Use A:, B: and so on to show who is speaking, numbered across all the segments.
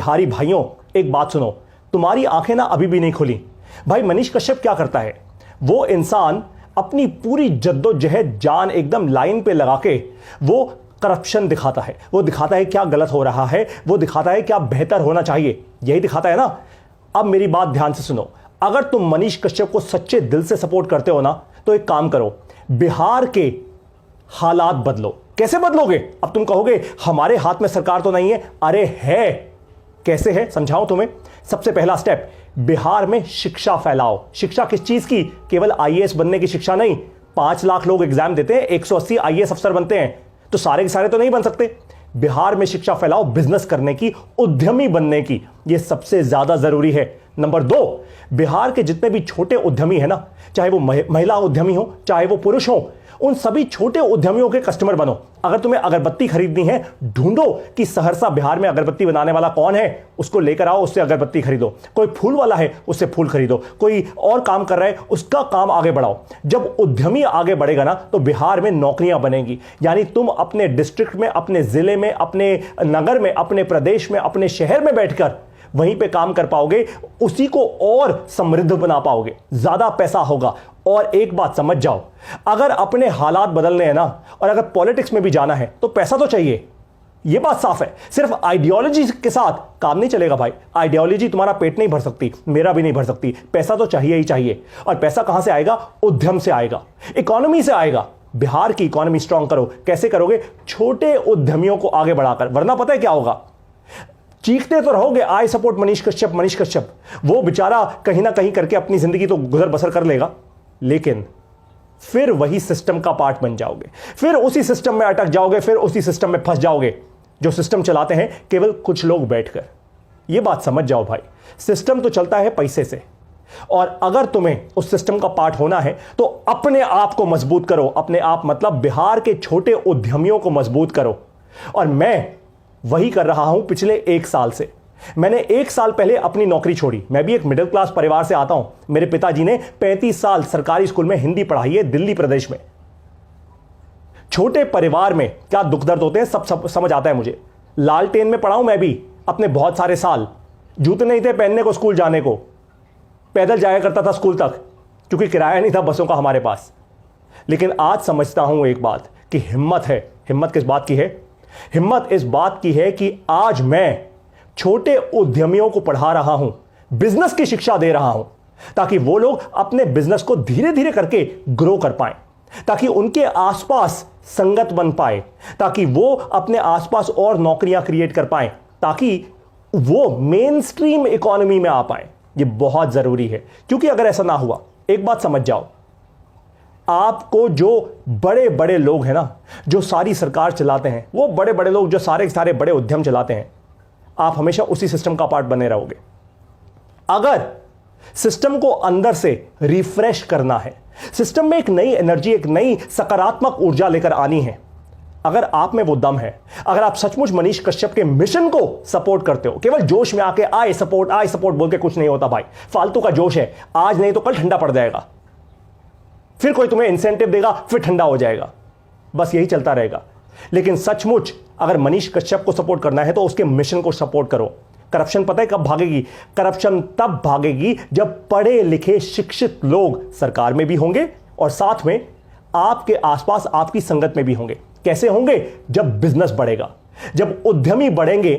A: बिहारी भाइयों, एक बात सुनो, तुम्हारी आंखें ना अभी भी नहीं खुली। भाई मनीष कश्यप क्या करता है? वो इंसान अपनी पूरी जद्दोजहद जान एकदम लाइन पे लगा के वो करप्शन दिखाता है, वो दिखाता है क्या गलत हो रहा है, वो दिखाता है क्या बेहतर होना चाहिए, यही दिखाता है ना। अब मेरी बात ध्यान से सुनो, अगर तुम मनीष कश्यप को सच्चे दिल से सपोर्ट करते हो ना, तो एक काम करो, बिहार के हालात बदलो। कैसे बदलोगे? अब तुम कहोगे हमारे हाथ में सरकार तो नहीं है। अरे है, कैसे है समझाऊं तुम्हें। सबसे पहला स्टेप, बिहार में शिक्षा फैलाओ। शिक्षा किस चीज की? केवल आईएएस बनने की शिक्षा नहीं। 5 लाख लोग एग्जाम देते हैं, 180 आईएएस अफसर बनते हैं, तो सारे के सारे तो नहीं बन सकते। बिहार में शिक्षा फैलाओ बिजनेस करने की, उद्यमी बनने की, यह सबसे ज्यादा जरूरी है। नंबर 2, बिहार के जितने भी छोटे उद्यमी है ना, चाहे वो महिला उद्यमी हो चाहे वो पुरुष हो, उन सभी छोटे उद्यमियों के कस्टमर बनो। अगर तुम्हें अगरबत्ती खरीदनी है, ढूंढो कि सहरसा बिहार में अगरबत्ती बनाने वाला कौन है, उसको लेकर आओ, उससे अगरबत्ती खरीदो। कोई फूल वाला है, उससे फूल खरीदो। कोई और काम कर रहा है, उसका काम आगे बढ़ाओ। जब उद्यमी आगे बढ़ेगा ना, तो बिहार में नौकरियां बनेंगी। यानी तुम अपने डिस्ट्रिक्ट में, अपने जिले में, अपने नगर में, अपने प्रदेश में, अपने शहर में बैठकर वहीं पे काम कर पाओगे, उसी को और समृद्ध बना पाओगे, ज्यादा पैसा होगा। और एक बात समझ जाओ, अगर अपने हालात बदलने हैं ना, और अगर पॉलिटिक्स में भी जाना है, तो पैसा तो चाहिए, यह बात साफ है। सिर्फ आइडियोलॉजी के साथ काम नहीं चलेगा भाई। आइडियोलॉजी तुम्हारा पेट नहीं भर सकती, मेरा भी नहीं भर सकती। पैसा तो चाहिए ही चाहिए। और पैसा कहां से आएगा? उद्यम से आएगा, इकोनॉमी से आएगा। बिहार की इकोनॉमी स्ट्रांग करो। कैसे करोगे? छोटे उद्यमियों को आगे बढ़ाकर। वरना पता है क्या होगा? चीखते तो रहोगे आई सपोर्ट मनीष कश्यप, मनीष कश्यप। वो बेचारा कहीं ना कहीं करके अपनी जिंदगी तो गुजर बसर कर लेगा, लेकिन फिर वही सिस्टम का पार्ट बन जाओगे, फिर उसी सिस्टम में अटक जाओगे, फिर उसी सिस्टम में फंस जाओगे जो सिस्टम चलाते हैं केवल कुछ लोग बैठकर। यह बात समझ जाओ भाई, सिस्टम तो चलता है पैसे से। और अगर तुम्हें उस सिस्टम का पार्ट होना है, तो अपने आप को मजबूत करो। अपने आप मतलब बिहार के छोटे उद्यमियों को मजबूत करो। और मैं वही कर रहा हूं पिछले 1 साल से। मैंने 1 साल पहले अपनी नौकरी छोड़ी। मैं भी एक मिडिल क्लास परिवार से आता हूं। मेरे पिताजी ने 35 साल सरकारी स्कूल में हिंदी पढ़ाई है, दिल्ली प्रदेश में। छोटे परिवार में क्या दुख दर्द होते हैं सब समझ आता है मुझे। लालटेन में पढ़ा हूं मैं भी अपने बहुत सारे साल। जूते नहीं थे पहनने को, स्कूल जाने को, पैदल जाया करता था स्कूल तक, क्योंकि किराया नहीं था बसों का हमारे पास। लेकिन आज समझता हूं एक बात, कि हिम्मत है। हिम्मत किस बात की है? हिम्मत इस बात की है कि आज मैं छोटे उद्यमियों को पढ़ा रहा हूं, बिजनेस की शिक्षा दे रहा हूं, ताकि वो लोग अपने बिजनेस को धीरे धीरे करके ग्रो कर पाएं, ताकि उनके आसपास संगत बन पाए, ताकि वो अपने आसपास और नौकरियां क्रिएट कर पाएं, ताकि वो मेन स्ट्रीम इकोनॉमी में आ पाए। ये बहुत जरूरी है, क्योंकि अगर ऐसा ना हुआ, एक बात समझ जाओ, आपको जो बड़े बड़े लोग हैं ना, जो सारी सरकार चलाते हैं, वो बड़े बड़े लोग जो सारे सारे बड़े उद्यम चलाते हैं, आप हमेशा उसी सिस्टम का पार्ट बने रहोगे। अगर सिस्टम को अंदर से रिफ्रेश करना है, सिस्टम में एक नई एनर्जी, एक नई सकारात्मक ऊर्जा लेकर आनी है, अगर आप में वो दम है, अगर आप सचमुच मनीष कश्यप के मिशन को सपोर्ट करते हो, केवल जोश में आके आई सपोर्ट बोल के कुछ नहीं होता भाई। फालतू का जोश है, आज नहीं तो कल ठंडा पड़ जाएगा। फिर कोई तुम्हें इंसेंटिव देगा, फिर ठंडा हो जाएगा, बस यही चलता रहेगा। लेकिन सचमुच अगर मनीष कश्यप को सपोर्ट करना है, तो उसके मिशन को सपोर्ट करो। करप्शन पता है कब भागेगी? करप्शन तब भागेगी जब पढ़े लिखे शिक्षित लोग सरकार में भी होंगे और साथ में आपके आसपास आपकी संगत में भी होंगे। कैसे होंगे? जब बिजनेस बढ़ेगा, जब उद्यमी बढ़ेंगे,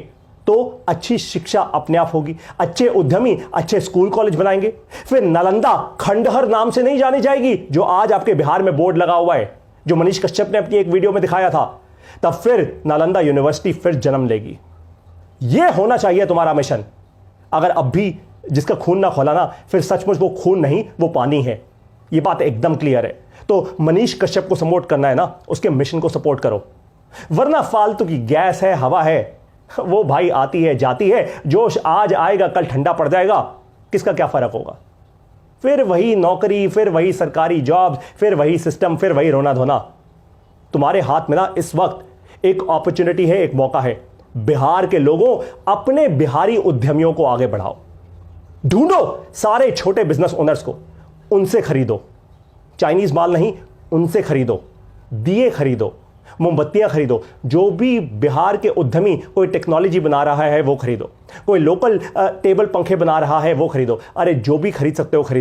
A: तो अच्छी शिक्षा अपने आप होगी। अच्छे उद्यमी अच्छे स्कूल कॉलेज बनाएंगे। फिर नालंदा खंडहर नाम से नहीं जानी जाएगी, जो आज आपके बिहार में बोर्ड लगा हुआ है, जो मनीष कश्यप ने अपनी एक वीडियो में दिखाया था। तब फिर नालंदा यूनिवर्सिटी फिर जन्म लेगी। यह होना चाहिए तुम्हारा मिशन। अगर अब भी जिसका खून ना खोला ना, फिर सचमुच वो खून नहीं, वो पानी है। यह बात एकदम क्लियर है। तो मनीष कश्यप को सपोर्ट करना है ना, उसके मिशन को सपोर्ट करो। वरना फालतू की गैस है, हवा है, वो भाई आती है जाती है। जोश आज आएगा कल ठंडा पड़ जाएगा, किसका क्या फर्क होगा? फिर वही नौकरी, फिर वही सरकारी जॉब, फिर वही सिस्टम, फिर वही रोना धोना। तुम्हारे हाथ में ना इस वक्त एक अपॉर्चुनिटी है, एक मौका है। बिहार के लोगों, अपने बिहारी उद्यमियों को आगे बढ़ाओ। ढूंढो सारे छोटे बिजनेस ओनर्स को, उनसे खरीदो। चाइनीज माल नहीं, उनसे खरीदो। दिए खरीदो, मोमबत्तियां खरीदो, जो भी बिहार के उद्यमी कोई टेक्नोलॉजी बना रहा है वो खरीदो, कोई लोकल टेबल पंखे बना रहा है वो खरीदो, अरे जो भी खरीद सकते हो खरीदो।